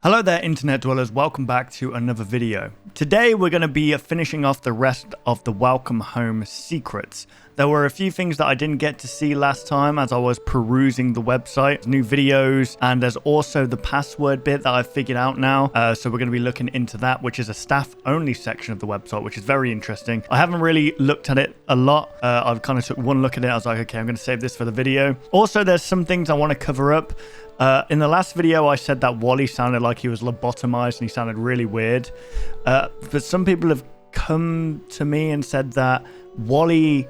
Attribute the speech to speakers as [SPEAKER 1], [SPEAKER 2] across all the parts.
[SPEAKER 1] Hello there, internet dwellers. Welcome back to another video. Today we're going to be finishing off the rest of the Welcome Home secrets. There were a few things that I didn't get to see last time as I was perusing the website, new videos, and there's also the password bit that I've figured out now. So we're going to be looking into that, which is a staff-only section of the website, which is very interesting. I haven't really looked at it a lot. I've kind of took one look at it. I was like, okay, I'm going to save this for the video. Also, there's some things I want to cover up. In the last video, I said that Wally sounded like he was lobotomized and he sounded really weird. But some people have come to me and said that Wally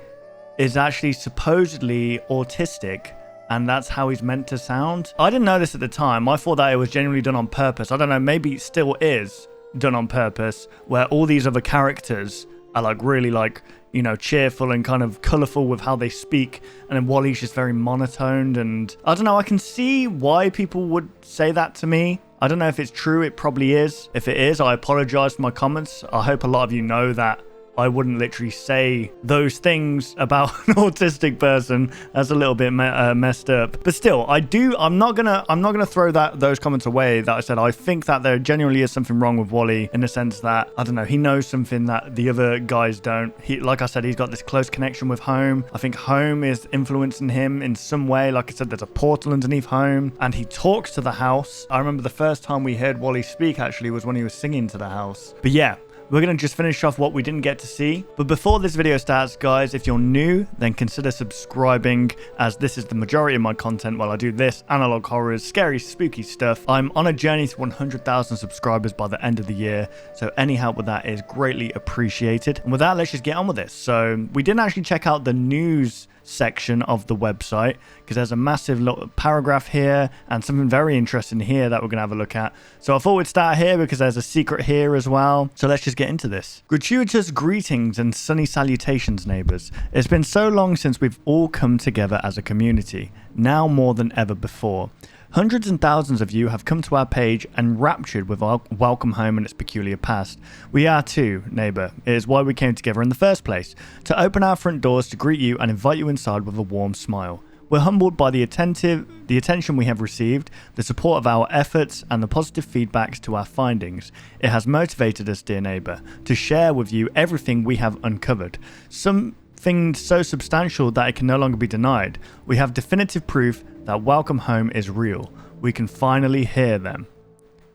[SPEAKER 1] is actually supposedly autistic and that's how he's meant to sound. I didn't know this at the time. I thought that it was genuinely done on purpose. I don't know, maybe it still is done on purpose, where all these other characters are like really like, you know, cheerful and kind of colorful with how they speak, and then Wally's just very monotoned. And I don't know, I can see why people would say that to me. I don't know if it's true. It probably is. If it is, I apologize for my comments. I hope a lot of you know that I wouldn't literally say those things about an autistic person. That's a little bit messed up. But still, I'm not gonna throw those comments away that I said. I think that there genuinely is something wrong with Wally in the sense that, I don't know, he knows something that the other guys don't. Like I said, he's got this close connection with Home. I think Home is influencing him in some way. Like I said, there's a portal underneath Home and he talks to the house. I remember the first time we heard Wally speak actually was when he was singing to the house. But yeah, we're going to just finish off what we didn't get to see. But before this video starts, guys, if you're new, then consider subscribing, as this is the majority of my content while I do this, analog horrors, scary, spooky stuff. I'm on a journey to 100,000 subscribers by the end of the year, so any help with that is greatly appreciated. And with that, let's just get on with this. So we didn't actually check out the news section of the website because there's a massive paragraph here and something very interesting here that we're gonna have a look at. So I thought we'd start here because there's a secret here as well. So let's just get into this. Gratuitous greetings and sunny salutations, neighbors. It's been so long since we've all come together as a community, now more than ever before. Hundreds and thousands of you have come to our page and raptured with our Welcome Home and its peculiar past. We are too, neighbour. It is why we came together in the first place, to open our front doors to greet you and invite you inside with a warm smile. We're humbled by the attention we have received, the support of our efforts, and the positive feedbacks to our findings. It has motivated us, dear neighbour, to share with you everything we have uncovered. Something so substantial that it can no longer be denied. We have definitive proof that Welcome Home is real. We can finally hear them.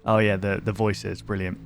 [SPEAKER 1] Oh yeah, the voices, brilliant.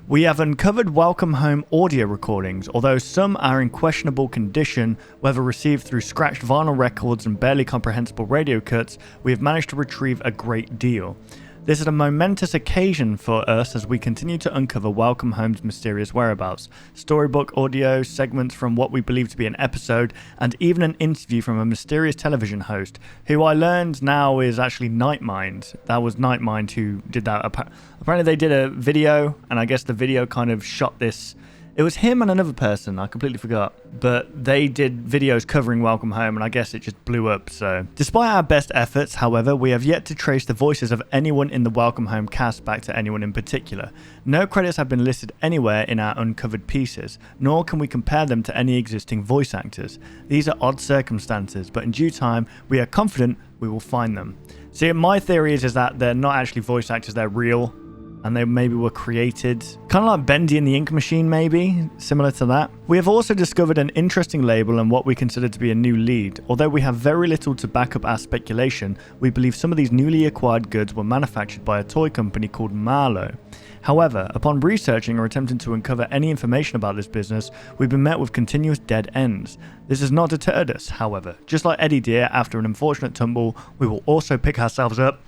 [SPEAKER 1] We have uncovered Welcome Home audio recordings, although some are in questionable condition, whether received through scratched vinyl records and barely comprehensible radio cuts. We have managed to retrieve a great deal. This is a momentous occasion for us as we continue to uncover Welcome Home's mysterious whereabouts, storybook audio, segments from what we believe to be an episode, and even an interview from a mysterious television host, who I learned now is actually Nightmind. That was Nightmind who did that. Apparently they did a video, and I guess the video kind of shot this. It was him and another person, I completely forgot. But they did videos covering Welcome Home, and I guess it just blew up, so. Despite our best efforts, however, we have yet to trace the voices of anyone in the Welcome Home cast back to anyone in particular. No credits have been listed anywhere in our uncovered pieces, nor can we compare them to any existing voice actors. These are odd circumstances, but in due time, we are confident we will find them. See, my theory is that they're not actually voice actors, they're real. And they maybe were created, kind of like Bendy and the Ink Machine, maybe, similar to that. We have also discovered an interesting label and what we consider to be a new lead. Although we have very little to back up our speculation, we believe some of these newly acquired goods were manufactured by a toy company called Marlowe. However, upon researching or attempting to uncover any information about this business, we've been met with continuous dead ends. This has not deterred us, however. Just like Eddie Deer, after an unfortunate tumble, we will also pick ourselves up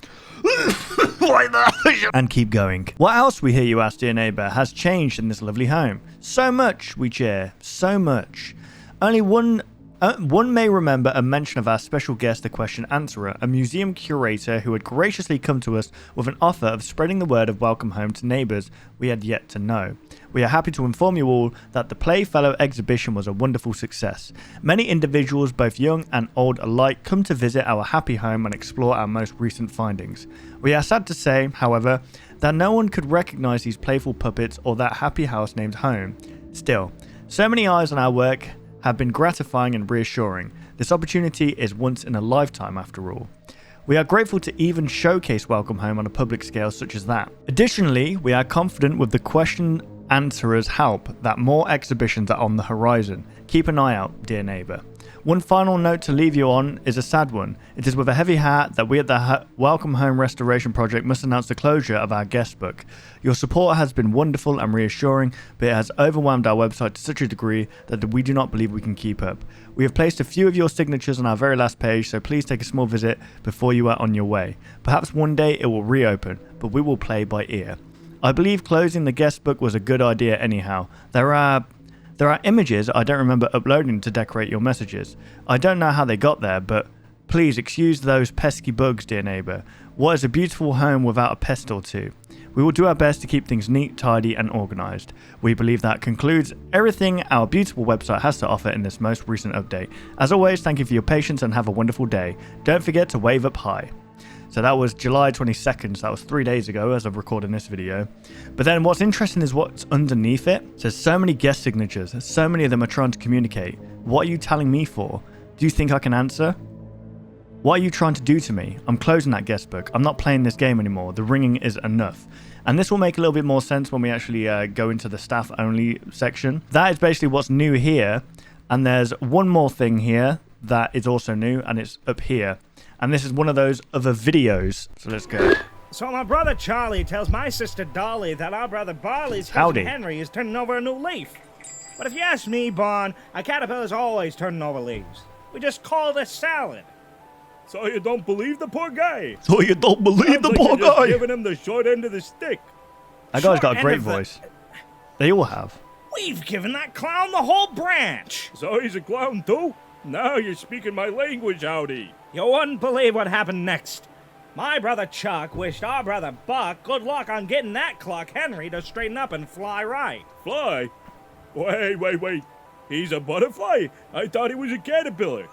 [SPEAKER 1] and keep going. What else, we hear you ask, dear neighbour, has changed in this lovely home? So much, we cheer. So much. Only one may remember a mention of our special guest, the question answerer, a museum curator who had graciously come to us with an offer of spreading the word of Welcome Home to neighbours we had yet to know. We are happy to inform you all that the Playfellow exhibition was a wonderful success. Many individuals, both young and old alike, come to visit our happy home and explore our most recent findings. We are sad to say, however, that no one could recognise these playful puppets or that happy house named home. Still, so many eyes on our work have been gratifying and reassuring. This opportunity is once in a lifetime after all. We are grateful to even showcase Welcome Home on a public scale such as that. Additionally, we are confident with the question answerer's help that more exhibitions are on the horizon. Keep an eye out, dear neighbour. One final note to leave you on is a sad one. It is with a heavy heart that we at the Welcome Home Restoration Project must announce the closure of our Guestbook. Your support has been wonderful and reassuring, but it has overwhelmed our website to such a degree that we do not believe we can keep up. We have placed a few of your signatures on our very last page, so please take a small visit before you are on your way. Perhaps one day it will reopen, but we will play by ear. I believe closing the Guestbook was a good idea anyhow. There are images I don't remember uploading to decorate your messages. I don't know how they got there, but please excuse those pesky bugs, dear neighbour. What is a beautiful home without a pest or two? We will do our best to keep things neat, tidy and organised. We believe that concludes everything our beautiful website has to offer in this most recent update. As always, thank you for your patience and have a wonderful day. Don't forget to wave up high. So that was July 22nd, so that was 3 days ago as of recording this video. But then what's interesting is what's underneath it. It says so many guest signatures, so many of them are trying to communicate. What are you telling me for? Do you think I can answer? What are you trying to do to me? I'm closing that Guestbook. I'm not playing this game anymore. The ringing is enough. And this will make a little bit more sense when we actually go into the staff only section. That is basically what's new here. And there's one more thing here that is also new, and it's up here. And this is one of those other videos. So let's go.
[SPEAKER 2] So my brother Charlie tells my sister Dolly that our brother Barley's cousin Henry is turning over a new leaf. But if you ask me, Bon, a caterpillar's always turning over leaves. We just call it a salad.
[SPEAKER 3] So you don't believe the poor guy?
[SPEAKER 1] So you don't believe the poor guy?
[SPEAKER 3] Just giving him the short end of the stick.
[SPEAKER 1] That guy's got a great voice. They all have.
[SPEAKER 2] We've given that clown the whole branch.
[SPEAKER 3] So he's a clown too? Now you're speaking my language, Howdy.
[SPEAKER 2] You wouldn't believe what happened next. My brother Chuck wished our brother Buck good luck on getting that clock Henry to straighten up and fly right.
[SPEAKER 3] Fly? Wait. He's a butterfly? I thought he was a caterpillar.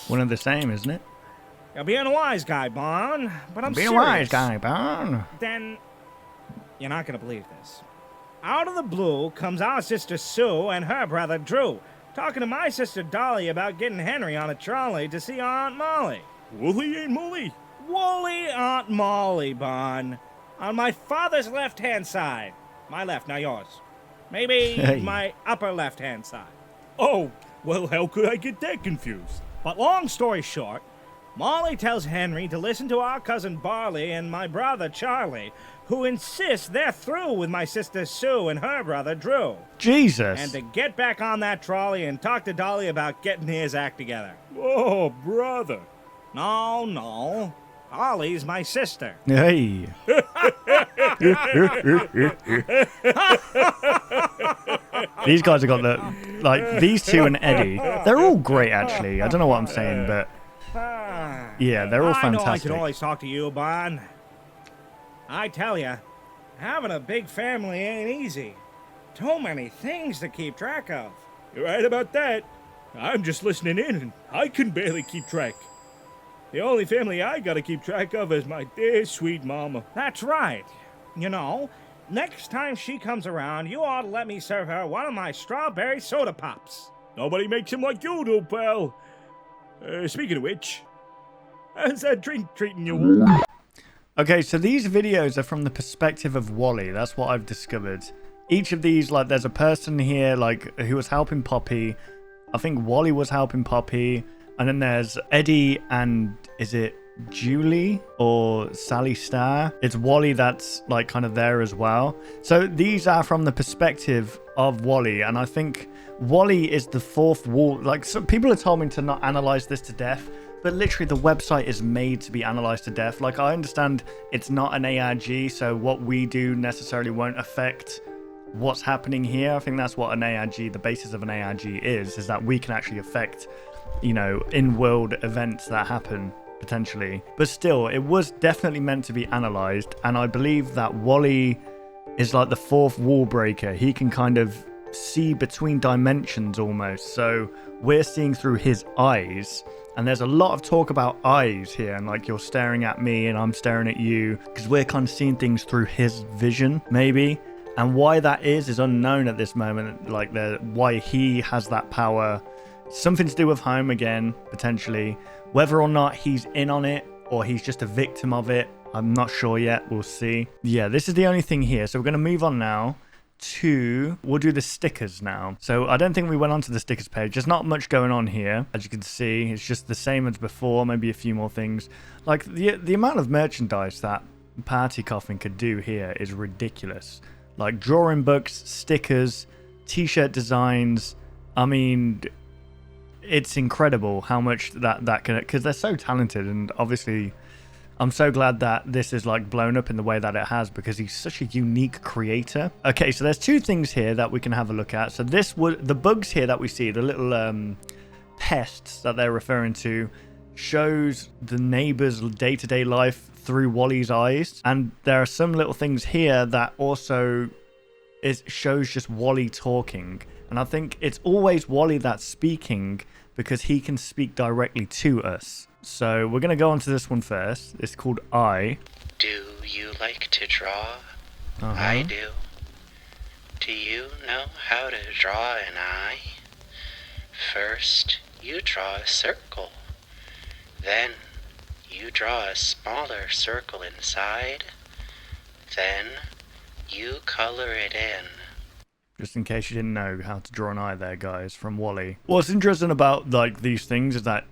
[SPEAKER 1] One and the same, isn't it?
[SPEAKER 2] You're being a wise guy, Bon, but I'm serious.
[SPEAKER 1] Being a wise guy, Bon.
[SPEAKER 2] Then, you're not gonna believe this. Out of the blue comes our sister Sue and her brother Drew, talking to my sister Dolly about getting Henry on a trolley to see Aunt Molly.
[SPEAKER 3] Woolly ain't Molly.
[SPEAKER 2] Woolly Aunt Molly, Bon. On my father's left-hand side. My left, now yours. Maybe my upper left-hand side.
[SPEAKER 3] Oh, well, how could I get that confused?
[SPEAKER 2] But long story short, Molly tells Henry to listen to our cousin Barley and my brother Charlie, who insist they're through with my sister Sue and her brother Drew.
[SPEAKER 1] Jesus.
[SPEAKER 2] And to get back on that trolley and talk to Dolly about getting his act together.
[SPEAKER 3] Oh, brother.
[SPEAKER 2] No. Dolly's my sister.
[SPEAKER 1] Hey. These guys have got these two and Eddie. They're all great, actually. I don't know what I'm saying, but yeah, they're all fantastic.
[SPEAKER 2] I know I can always talk to you, Bon. I tell you, having a big family ain't easy. Too many things to keep track of.
[SPEAKER 3] You're right about that. I'm just listening in, and I can barely keep track. The only family I gotta keep track of is my dear sweet mama.
[SPEAKER 2] That's right. You know, next time she comes around, you ought to let me serve her one of my strawberry soda pops.
[SPEAKER 3] Nobody makes him like you do, pal. Speaking of which, how's that drink treating you?
[SPEAKER 1] Okay, so these videos are from the perspective of Wally. That's what I've discovered. Each of these, there's a person here, who was helping Poppy. I think Wally was helping Poppy. And then there's Eddie and, is it Julie or Sally Star? It's Wally that's, kind of there as well. So these are from the perspective of Wally. And I think Wally is the fourth wall. Some people have told me to not analyze this to death. But literally, the website is made to be analyzed to death. I understand it's not an ARG, so what we do necessarily won't affect what's happening here. I think that's what an ARG, the basis of an ARG is that we can actually affect, in-world events that happen, potentially. But still, it was definitely meant to be analyzed, and I believe that Wally is the fourth wall breaker. He can kind of see between dimensions almost, so we're seeing through his eyes. And there's a lot of talk about eyes here, and you're staring at me and I'm staring at you, because we're kind of seeing things through his vision, maybe. And why that is unknown at this moment, why he has that power. Something to do with home again, potentially. Whether or not he's in on it or he's just a victim of it, I'm not sure yet. We'll see. Yeah, this is the only thing here. So we're going to move on now to, we'll do the stickers now. So I don't think we went onto the stickers page. There's not much going on here. As you can see, it's just the same as before, maybe a few more things. Like the amount of merchandise that Party Coffin could do here is ridiculous. Like drawing books, stickers, t-shirt designs. I mean, it's incredible how much that can, because they're so talented. And obviously I'm so glad that this is like blown up in the way that it has, because he's such a unique creator. Okay, so there's two things here that we can have a look at. So this would, the bugs here that we see, the little pests that they're referring to, shows the neighbor's day-to-day life through Wally's eyes. And there are some little things here that also shows just Wally talking. And I think it's always Wally that's speaking, because he can speak directly to us. So we're going to go on to this one first. It's called I.
[SPEAKER 4] Do you like to draw? I do. Do you know how to draw an eye? First, you draw a circle. Then, you draw a smaller circle inside. Then, you color it in.
[SPEAKER 1] Just in case you didn't know how to draw an eye there, guys, from Wally. What's interesting about like these things is that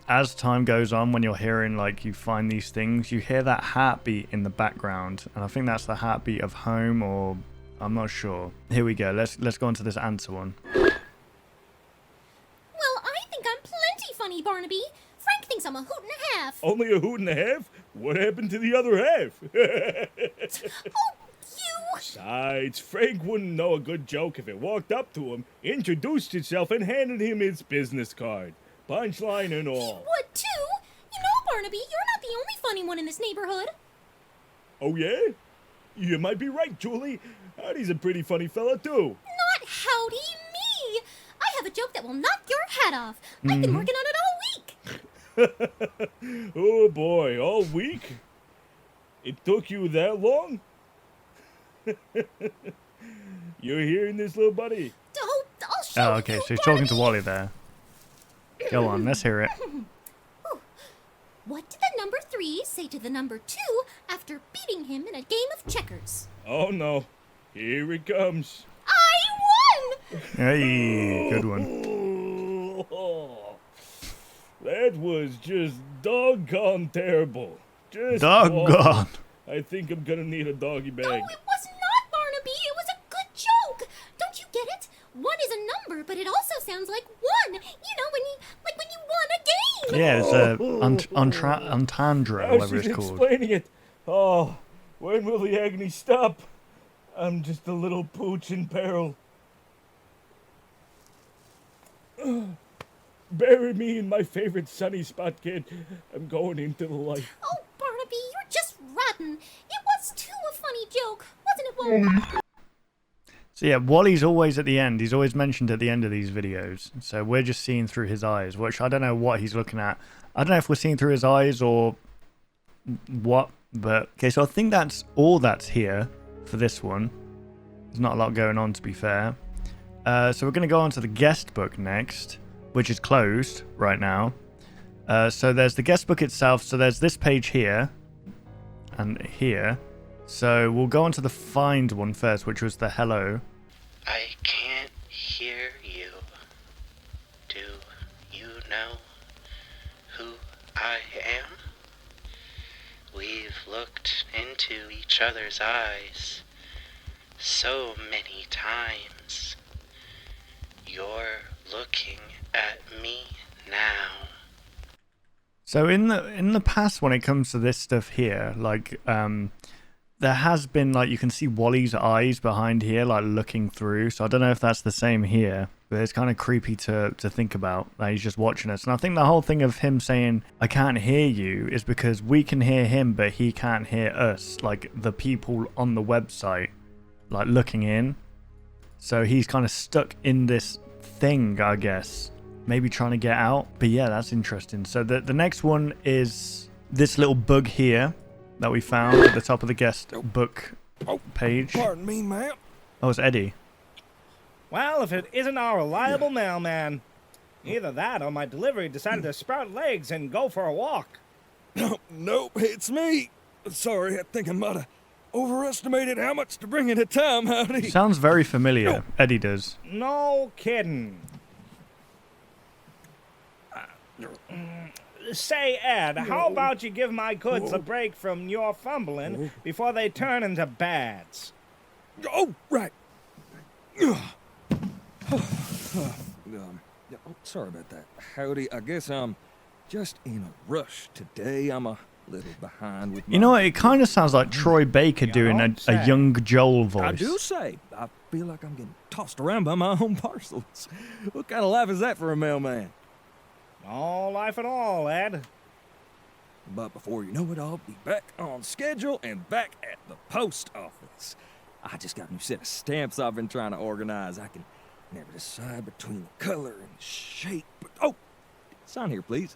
[SPEAKER 1] as time goes on, when you're hearing, like, you find these things, you hear that heartbeat in the background. And I think that's the heartbeat of home, or I'm not sure. Here we go. Let's go on to this answer one.
[SPEAKER 5] Well, I think I'm plenty funny, Barnaby. Frank thinks I'm a hoot and a half.
[SPEAKER 3] Only a hoot and a half? What happened to the other half?
[SPEAKER 5] Oh, you!
[SPEAKER 3] Besides, Frank wouldn't know a good joke if it walked up to him, introduced itself, and handed him its business card. Punchline and all.
[SPEAKER 5] He would too. You know, Barnaby, you're not the only funny one in this neighborhood.
[SPEAKER 3] Oh, yeah? You might be right, Julie. Howdy's a pretty funny fella, too.
[SPEAKER 5] Not howdy me. I have a joke that will knock your hat off. I've been working on it all week.
[SPEAKER 3] Oh, boy, all week? It took you that long? You're hearing this, little buddy?
[SPEAKER 5] Oh, I'll show you,
[SPEAKER 1] Okay, so he's talking to Wally there. Go on, let's hear it.
[SPEAKER 5] What did the number 3 say to the number 2 after beating him in a game of checkers?
[SPEAKER 3] Oh, no. Here it comes.
[SPEAKER 5] I won!
[SPEAKER 1] Hey, good one.
[SPEAKER 3] That was just doggone terrible. Just
[SPEAKER 1] Doggone.
[SPEAKER 3] awful. I think I'm gonna need a doggy bag.
[SPEAKER 5] No, it was not, Barnaby. It was a good joke. Don't you get it? 1 is a number, but it also sounds like 1. You know, when you won a game.
[SPEAKER 1] Yeah, it's entendre,
[SPEAKER 3] Now
[SPEAKER 1] whatever
[SPEAKER 3] she's
[SPEAKER 1] it's called.
[SPEAKER 3] explaining it. Oh, when will the agony stop? I'm just a little pooch in peril. Bury me in my favorite sunny spot, kid. I'm going into the light.
[SPEAKER 5] Oh, Barnaby, you're just rotten. It was too a funny joke, wasn't it, Wally?
[SPEAKER 1] So yeah, Wally's always at the end. He's always mentioned at the end of these videos. So we're just seeing through his eyes, which I don't know what he's looking at. I don't know if we're seeing through his eyes or what, but okay, so I think that's all that's here for this one. There's not a lot going on, to be fair. So we're going to go on to the guest book next, which is closed right now. So there's the guest book itself. So there's this page here and here. So we'll go on to the find one first, which was the hello.
[SPEAKER 4] I can't hear you. Do you know who I am? We've looked into each other's eyes so many times. You're looking at me now.
[SPEAKER 1] So in the past, when it comes to this stuff here, like there has been, like, you can see Wally's eyes behind here, like looking through. So I don't know if that's the same here, but it's kind of creepy to think about that he's just watching us. And I think the whole thing of him saying I can't hear you is because we can hear him, but he can't hear us, like the people on the website, like looking in. So he's kind of stuck in this thing, I guess, maybe trying to get out. But yeah, that's interesting. So the next one is this little bug here that we found at the top of the guest book page.
[SPEAKER 6] Pardon me, ma'am.
[SPEAKER 1] Oh, it's Eddie.
[SPEAKER 2] Well, if it isn't our reliable mailman. Either that or my delivery decided to sprout legs and go for a walk.
[SPEAKER 6] Nope, it's me. Sorry, I think I might have overestimated how much to bring at a time, Howdy.
[SPEAKER 1] Sounds very familiar. Eddie does.
[SPEAKER 2] No kidding. Say, Ed, how about you give my goods a break from your fumbling before they turn into bads?
[SPEAKER 6] Oh, right. Sorry about that, Howdy. I guess I'm just in a rush today. I'm a little behind with my...
[SPEAKER 1] You know what? It kind of sounds like Troy Baker doing a young Joel voice.
[SPEAKER 6] I do say. I feel like I'm getting tossed around by my own parcels. What kind of life is that for a mailman?
[SPEAKER 2] No life at all, Ed.
[SPEAKER 6] But before you know it, I'll be back on schedule and back at the post office. I just got a new set of stamps I've been trying to organize. I can never decide between the color and the shape. But, oh, sign here, please.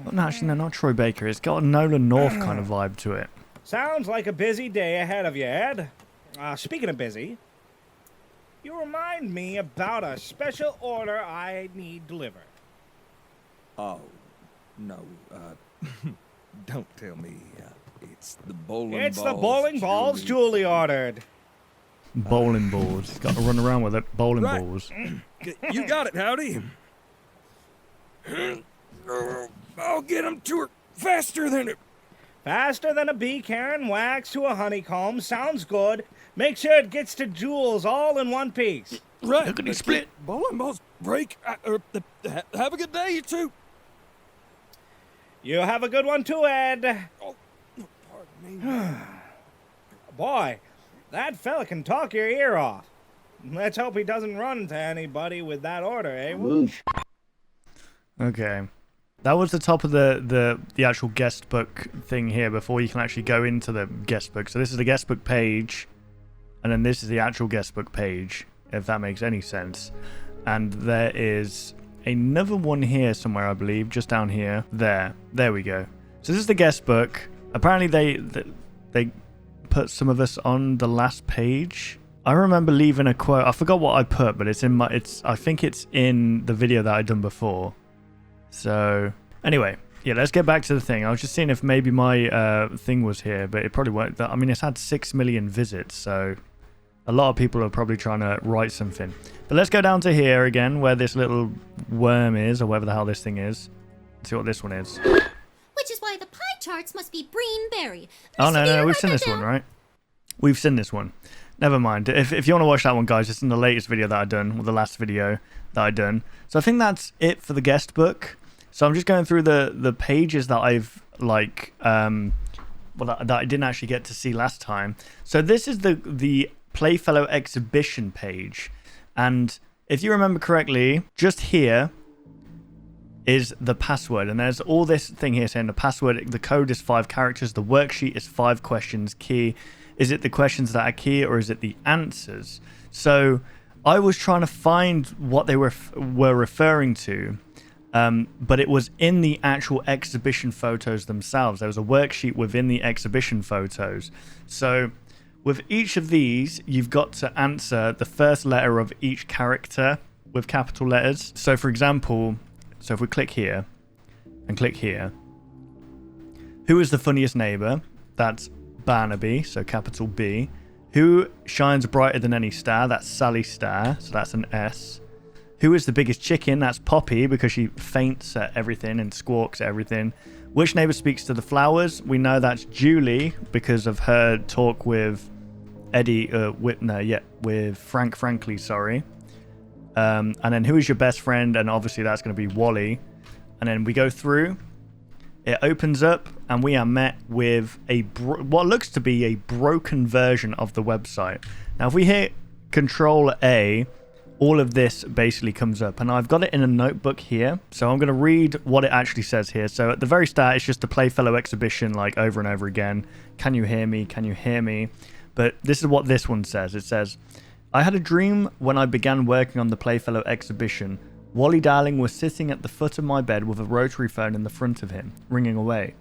[SPEAKER 1] Well, no, actually, no, not Troy Baker. It's got a Nolan North kind of vibe to it.
[SPEAKER 2] Sounds like a busy day ahead of you, Ed. Speaking of busy, you remind me about a special order I need delivered.
[SPEAKER 6] Oh, no, don't tell me. It's the bowling balls.
[SPEAKER 2] It's the bowling balls Julie ordered.
[SPEAKER 1] Bowling balls. Got to run around with it. Bowling balls.
[SPEAKER 6] You got it, Howdy. I'll get them to her faster than it.
[SPEAKER 2] Faster than a bee carrying wax to a honeycomb. Sounds good. Make sure it gets to Jules all in one piece.
[SPEAKER 6] Right.
[SPEAKER 1] Look at it split.
[SPEAKER 6] Bowling balls break. Have a good day, you two.
[SPEAKER 2] You have a good one too, Ed.
[SPEAKER 6] Oh, pardon me.
[SPEAKER 2] Boy, that fella can talk your ear off. Let's hope he doesn't run to anybody with that order, eh?
[SPEAKER 1] Okay. That was the top of the actual guest book thing here before you can actually go into the guest book. So this is the guest book page, and then this is the actual guest book page, if that makes any sense. And there is another one here somewhere, I believe, just down here. There we go. So this is the guest book. Apparently they put some of us on the last page. I remember leaving a quote. I forgot what I put, but I think it's in the video that I done before. So anyway, yeah, let's get back to the thing. I was just seeing if maybe my thing was here, but it probably won't. I mean, it's had 6 million visits, so a lot of people are probably trying to write something. But let's go down to here again, where this little worm is, or whatever the hell this thing is. Let's see what this one is.
[SPEAKER 5] Which is why the pie charts must be green berry.
[SPEAKER 1] Oh, no, we've seen this one, right? We've seen this one. Never mind. If you want to watch that one, guys, it's in the latest video that I done, or the last video that I done. So I think that's it for the guest book. So I'm just going through the pages that I've, like, that I didn't actually get to see last time. So this is the Playfellow exhibition page. And if you remember correctly, just here is the password. And there's all this thing here saying the password, the code is 5 characters, the worksheet is 5 questions, key. Is it the questions that are key, or is it the answers? So I was trying to find what they were referring to, but it was in the actual exhibition photos themselves. There was a worksheet within the exhibition photos. So with each of these, you've got to answer the first letter of each character with capital letters. So for example, if we click here and click here, who is the funniest neighbor? That's Barnaby, so capital B. Who shines brighter than any star? That's Sally Star, so that's an S. Who is the biggest chicken? That's Poppy, because she faints at everything and squawks at everything. Which neighbor speaks to the flowers? We know that's Julie, because of her talk with Eddie, with Frank Frankly, sorry. And then who is your best friend? And obviously that's going to be Wally. And then we go through. It opens up, and we are met with what looks to be a broken version of the website. Now, if we hit Control A, all of this basically comes up, and I've got it in a notebook here. So I'm going to read what it actually says here. So at the very start, it's just the Playfellow exhibition, like over and over again. Can you hear me? Can you hear me? But this is what this one says. It says, I had a dream when I began working on the Playfellow exhibition. Wally Darling was sitting at the foot of my bed with a rotary phone in the front of him, ringing away.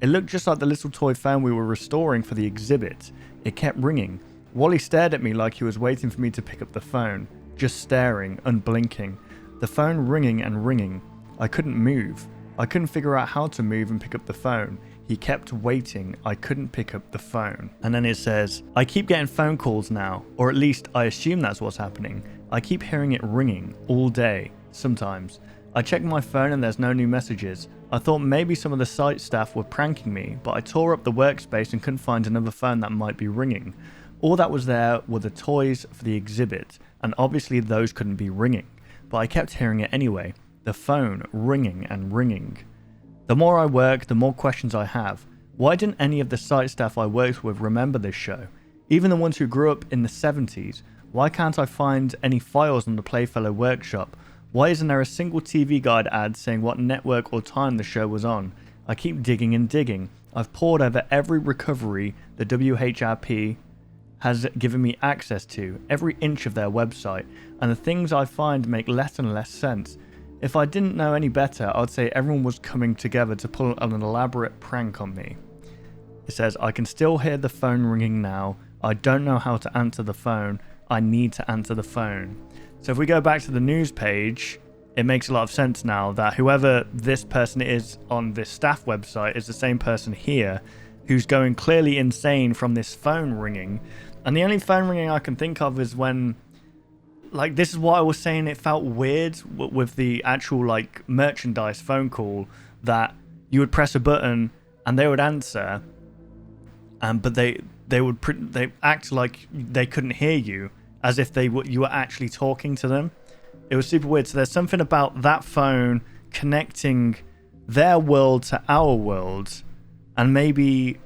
[SPEAKER 1] It looked just like the little toy phone we were restoring for the exhibit. It kept ringing. Wally stared at me like he was waiting for me to pick up the phone, just staring, unblinking. The phone ringing and ringing. I couldn't move. I couldn't figure out how to move and pick up the phone. He kept waiting. I couldn't pick up the phone. And then it says, I keep getting phone calls now, or at least I assume that's what's happening. I keep hearing it ringing all day, sometimes. I check my phone and there's no new messages. I thought maybe some of the site staff were pranking me, but I tore up the workspace and couldn't find another phone that might be ringing. All that was there were the toys for the exhibit, and obviously those couldn't be ringing. But I kept hearing it anyway. The phone ringing and ringing. The more I work, the more questions I have. Why didn't any of the site staff I worked with remember this show? Even the ones who grew up in the 70s. Why can't I find any files on the Playfellow workshop? Why isn't there a single TV guide ad saying what network or time the show was on? I keep digging and digging. I've pored over every recovery the WHRP has given me access to, every inch of their website, and the things I find make less and less sense. If I didn't know any better, I'd say everyone was coming together to pull an elaborate prank on me. It says, I can still hear the phone ringing now. I don't know how to answer the phone. I need to answer the phone. So if we go back to the news page, it makes a lot of sense now that whoever this person is on this staff website is the same person here who's going clearly insane from this phone ringing. And the only phone ringing I can think of is when, like, this is what I was saying, it felt weird with the actual, like, merchandise phone call, that you would press a button and they would answer, but they would act like they couldn't hear you, as if you were actually talking to them. It was super weird. So there's something about that phone connecting their world to our world, and maybe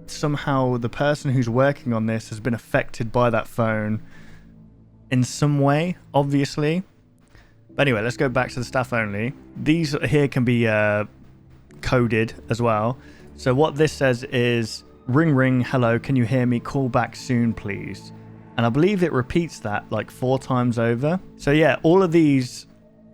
[SPEAKER 1] somehow the person who's working on this has been affected by that phone in some way, obviously. But anyway, let's go back to the staff only. These here can be coded as well. So what this says is, ring ring, hello, can you hear me? Call back soon, please. And I believe it repeats that like 4 times over. So yeah, all of these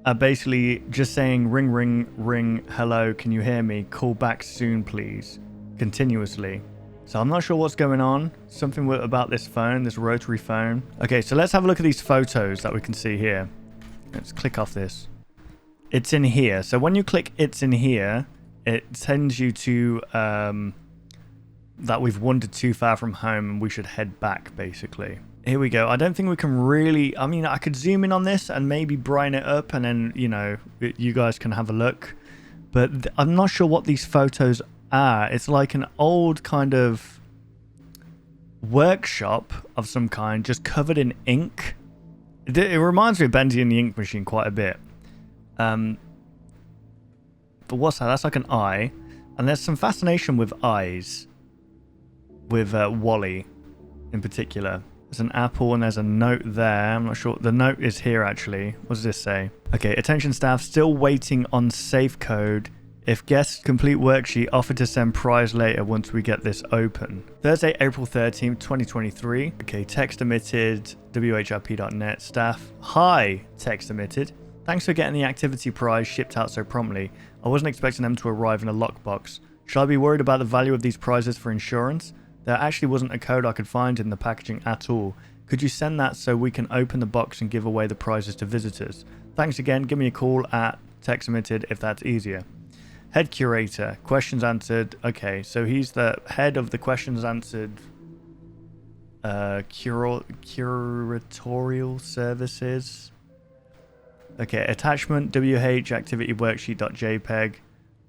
[SPEAKER 1] are basically just saying ring ring ring, hello, can you hear me? Call back soon, please, continuously. So I'm not sure what's going on. Something about this phone, this rotary phone. Okay, so let's have a look at these photos that we can see here. Let's click off this. It's in here. So when you click it's in here, it sends you to that we've wandered too far from home and we should head back, basically. Here we go. I don't think we can really... I mean, I could zoom in on this and maybe brighten it up and then, you know, you guys can have a look. But I'm not sure what these photos are. It's like an old kind of workshop of some kind, just covered in ink. It reminds me of Bendy and the Ink Machine quite a bit. But what's that? That's like an eye. And there's some fascination with eyes. With Wally in particular. There's an apple and there's a note there. I'm not sure. The note is here actually. What does this say? Okay, attention staff, still waiting on safe code. If guests complete worksheet, offer to send prize later once we get this open. Thursday, April 13th, 2023. Okay, text emitted, whrp.net staff. Hi, text emitted. Thanks for getting the activity prize shipped out so promptly. I wasn't expecting them to arrive in a lockbox. Should I be worried about the value of these prizes for insurance? There actually wasn't a code I could find in the packaging at all. Could you send that so we can open the box and give away the prizes to visitors? Thanks again. Give me a call at text emitted if that's easier. Head curator. Questions answered. Okay, so he's the head of the questions answered curatorial services. Okay, attachment WH activity worksheet.jpg.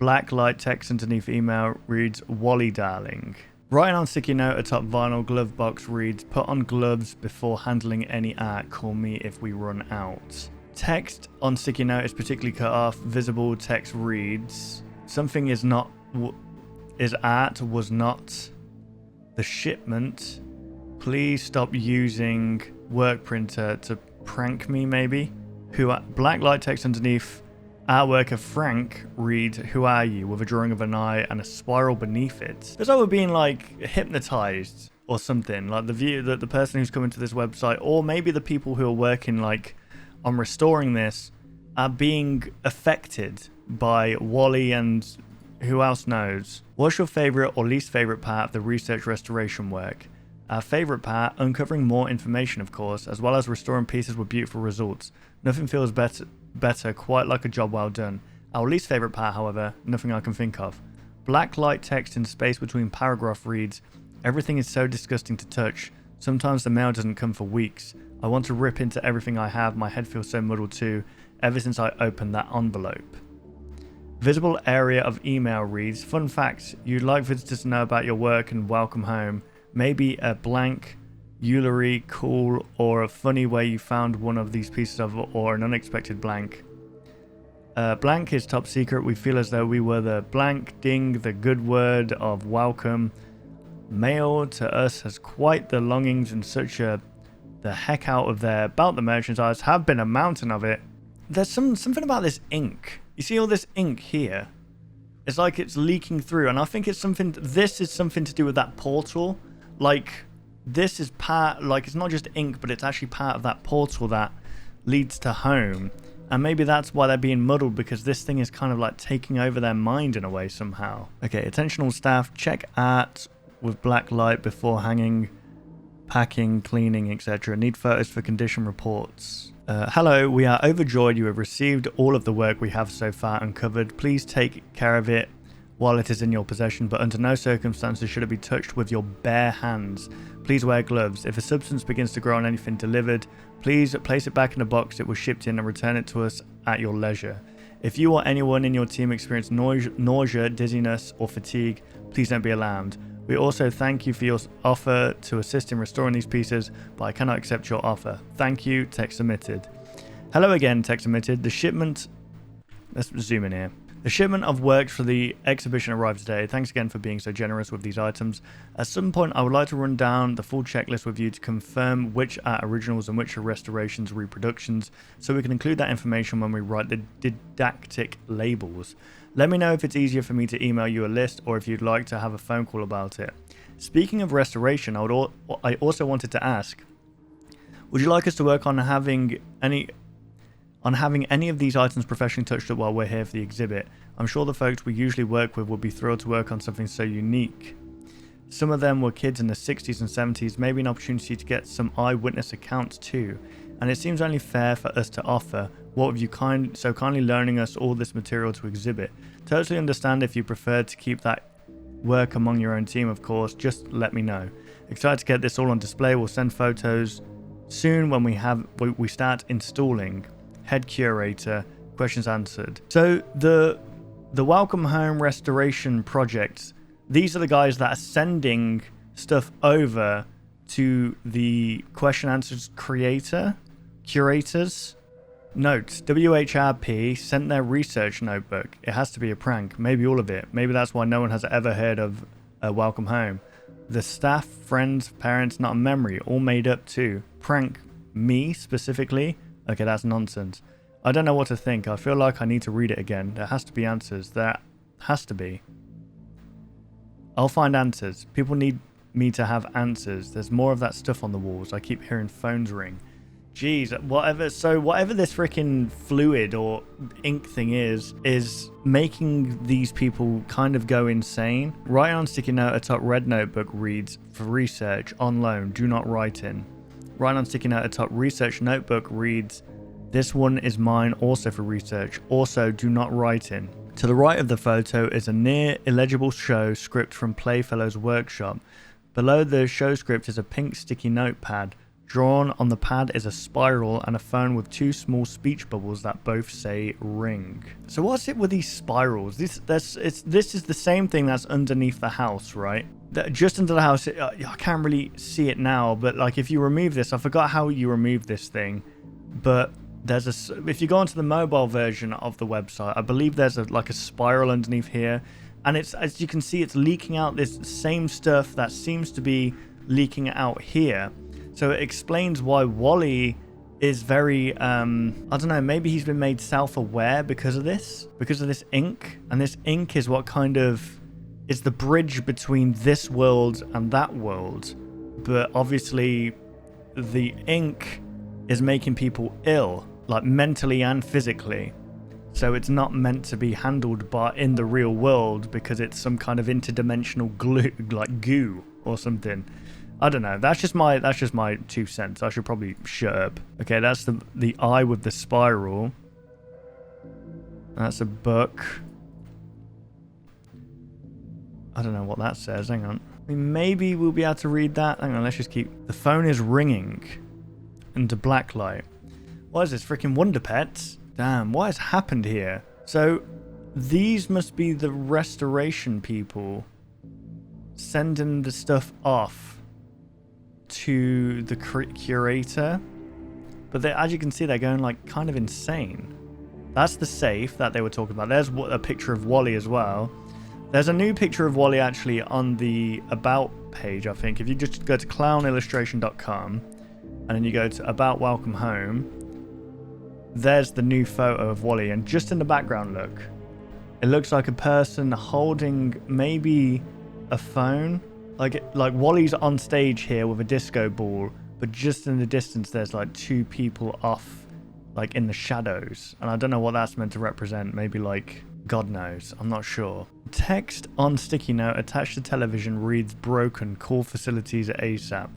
[SPEAKER 1] Black light text underneath email reads Wally darling. Writing on sticky note atop vinyl glove box reads, put on gloves before handling any art. Call me if we run out. Text on sticky note is particularly cut off. Visible text reads, something is not, is at, was not the shipment. Please stop using work printer to prank me, maybe. Black light text underneath artwork of Frank reads, who are you? With a drawing of an eye and a spiral beneath it. It's like we're being like hypnotized or something. Like the person who's coming to this website, or maybe the people who are working like on restoring this, are being affected by Wally and who else knows. What's your favorite or least favorite part of the research restoration work? Our favorite part, uncovering more information, of course, as well as restoring pieces with beautiful results. Nothing feels better better, quite like a job well done. Our least favorite part, however, nothing I can think of. Black light text in space between paragraph reads, everything is so disgusting to touch. Sometimes the mail doesn't come for weeks. I want to rip into everything I have. My head feels so muddled too, ever since I opened that envelope. Visible area of email reads, fun fact, you'd like visitors to know about your work and welcome home. Maybe a blank, Ulary, cool, or a funny way you found one of these pieces of, or an unexpected blank. Blank is top secret. We feel as though we were the blank ding, the good word of welcome. Mail to us has quite the longings and such the heck out of there about the merchandise. Have been a mountain of it. There's something about this ink. You see all this ink here? It's like it's leaking through, and I think it's something. This is something to do with that portal. Like this is part. Like it's not just ink, but it's actually part of that portal that leads to home. And maybe that's why they're being muddled, because this thing is kind of like taking over their mind in a way somehow. Okay, attention all staff, check art with black light before hanging, packing, cleaning, etc. Need photos for condition reports. Hello, we are overjoyed you have received all of the work we have so far uncovered. Please take care of it while it is in your possession, but under no circumstances should it be touched with your bare hands. Please wear gloves. If a substance begins to grow on anything delivered, please place it back in a box it was shipped in and return it to us at your leisure. If you or anyone in your team experience nausea, dizziness, or fatigue, please don't be alarmed. We also thank you for your offer to assist in restoring these pieces, but I cannot accept your offer. Thank you, text submitted. Hello again, text submitted. The shipment... Let's zoom in here. The shipment of works for the exhibition arrives today. Thanks again for being so generous with these items. At some point, I would like to run down the full checklist with you to confirm which are originals and which are restorations, reproductions, so we can include that information when we write the didactic labels. Let me know if it's easier for me to email you a list or if you'd like to have a phone call about it. Speaking of restoration, I also wanted to ask, would you like us to work on having any of these items professionally touched up while we're here for the exhibit? I'm sure the folks we usually work with would be thrilled to work on something so unique. Some of them were kids in the 60s and 70s, maybe an opportunity to get some eyewitness accounts too. And it seems only fair for us to offer what have you so kindly loaning us all this material to exhibit. Totally understand if you prefer to keep that work among your own team, of course, just let me know. Excited to get this all on display. We'll send photos soon when we start installing. Head curator, questions answered. So the Welcome Home restoration projects, these are the guys that are sending stuff over to the question answers curators. Notes, WHRP sent their research notebook. It has to be a prank, maybe all of it. Maybe that's why no one has ever heard of Welcome Home. The staff, friends, parents, not a memory, all made up too. Prank me specifically? Okay, that's nonsense. I don't know what to think. I feel like I need to read it again. There has to be answers. There has to be. I'll find answers. People need me to have answers. There's more of that stuff on the walls. I keep hearing phones ring. Jeez, whatever. So whatever this freaking fluid or ink thing is making these people kind of go insane. Write on sticky note atop red notebook reads, for research, on loan, do not write in. Write on sticky note atop research notebook reads, this one is mine also for research, also do not write in. To the right of the photo is a near illegible show script from Playfellow's workshop. Below the show script is a pink sticky notepad. Drawn on the pad is a spiral and a phone with two small speech bubbles that both say ring. So what's it with these spirals? This is the same thing that's underneath the house, right? Just under the house, I can't really see it now, but like if you remove this, I forgot how you remove this thing, but if you go onto the mobile version of the website, I believe there's like a spiral underneath here, and it's, as you can see, it's leaking out this same stuff that seems to be leaking out here. So it explains why Wally is very, I don't know, maybe he's been made self-aware because of this ink. And this ink is what kind of is the bridge between this world and that world. But obviously the ink is making people ill, like mentally and physically. So it's not meant to be handled in the real world because it's some kind of interdimensional glue, like goo or something. I don't know. That's just my 2 cents. I should probably shut up. Okay, that's the eye with the spiral. That's a book. I don't know what that says. Hang on. I mean, maybe we'll be able to read that. Hang on, let's just keep... The phone is ringing into black light. What is this? Freaking Wonder Pets? Damn, what has happened here? So, these must be the restoration people sending the stuff off to the curator. But they, as you can see, they're going like kind of insane. That's the safe that they were talking about. There's a picture of Wally as well. There's a new picture of Wally actually on the About page, I think. If you just go to clownillustration.com and then you go to About Welcome Home, there's the new photo of Wally. And just in the background, look. It looks like a person holding maybe a phone. Like Wally's on stage here with a disco ball, but just in the distance there's like two people off, like in the shadows. And I don't know what that's meant to represent. Maybe like... God knows. I'm not sure. Text on sticky note attached to television reads broken. Call facilities ASAP.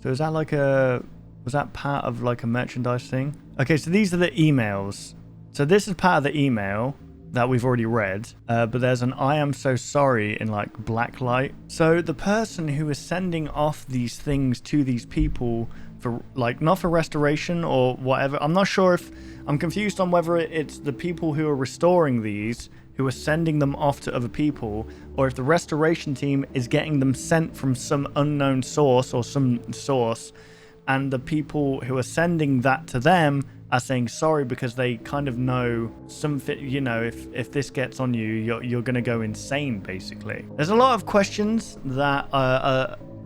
[SPEAKER 1] So is that like a... Was that part of like a merchandise thing? Okay, so these are the emails. So this is part of the email that we've already read. But there's an I am so sorry in like black light. So the person who is sending off these things to these people for like, not for restoration or whatever. I'm not sure if... I'm confused on whether it's the people who are restoring these who are sending them off to other people, or if the restoration team is getting them sent from some unknown source or some source, and the people who are sending that to them are saying sorry because they kind of know something, you know, if this gets on you, you're going to go insane, basically. There's a lot of questions that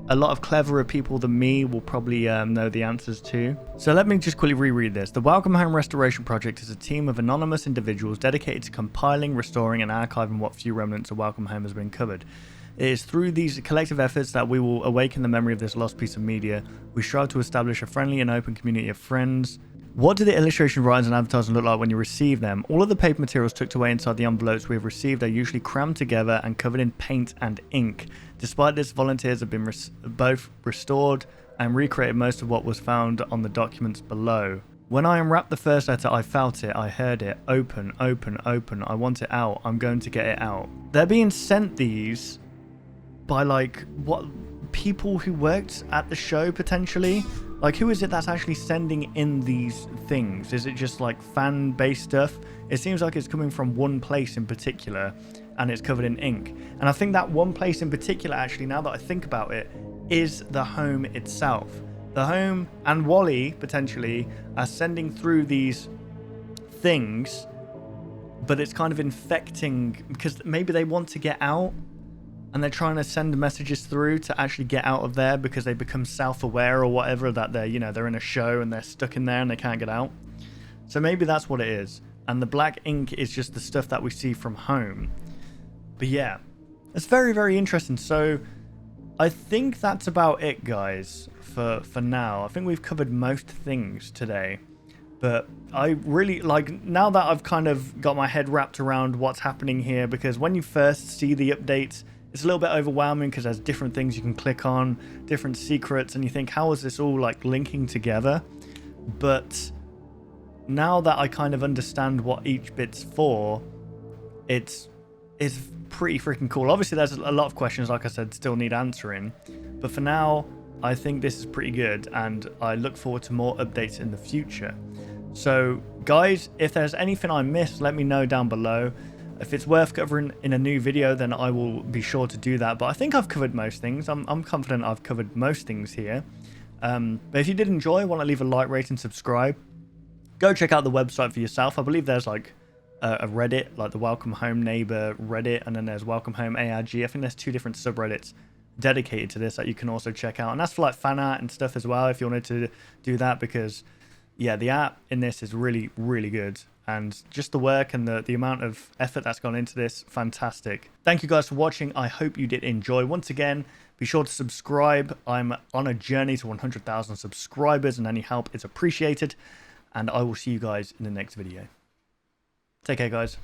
[SPEAKER 1] a lot of cleverer people than me will probably know the answers to. So let me just quickly reread this. The Welcome Home Restoration Project is a team of anonymous individuals dedicated to compiling, restoring, and archiving what few remnants of Welcome Home has been covered. It is through these collective efforts that we will awaken the memory of this lost piece of media. We strive to establish a friendly and open community of friends. What do the illustration writers and advertising look like when you receive them? All of the paper materials tucked away inside the envelopes we have received are usually crammed together and covered in paint and ink. Despite this, volunteers have been both restored and recreated most of what was found on the documents below. When I unwrapped the first letter, I felt it, I heard it. Open, open, open. I want it out. I'm going to get it out. They're being sent these by like what people who worked at the show potentially. Like, who is it that's actually sending in these things? Is it just like fan-based stuff? It seems like it's coming from one place in particular, and it's covered in ink. And I think that one place in particular, actually, now that I think about it, is the home itself. The home and Wally, potentially, are sending through these things, but it's kind of infecting, because maybe they want to get out, and they're trying to send messages through to actually get out of there because they become self-aware or whatever, that they're, you know, they're in a show and they're stuck in there and they can't get out. So maybe that's what it is. And the black ink is just the stuff that we see from home. But yeah, it's very, very interesting. So I think that's about it, guys, for now. I think we've covered most things today. But I really, like, now that I've kind of got my head wrapped around what's happening here, because when you first see the updates, it's a little bit overwhelming because there's different things you can click on, different secrets, and you think, how is this all like linking together? But now that I kind of understand what each bit's for, it's pretty freaking cool. Obviously, there's a lot of questions, like I said, still need answering. But for now, I think this is pretty good, and I look forward to more updates in the future. So, guys, if there's anything I missed, let me know down below. If it's worth covering in a new video, then I will be sure to do that. But I think I've covered most things. I'm confident I've covered most things here. But if you did enjoy, want to leave a like, rate, and subscribe, go check out the website for yourself. I believe there's like a Reddit, like the Welcome Home Neighbor Reddit, and then there's Welcome Home ARG. I think there's 2 different subreddits dedicated to this that you can also check out. And that's for like fan art and stuff as well, if you wanted to do that, because yeah, the art in this is really, really good. And just the work and the amount of effort that's gone into this, fantastic. Thank you guys for watching. I hope you did enjoy. Once again, be sure to subscribe. I'm on a journey to 100,000 subscribers, and any help is appreciated. And I will see you guys in the next video. Take care, guys.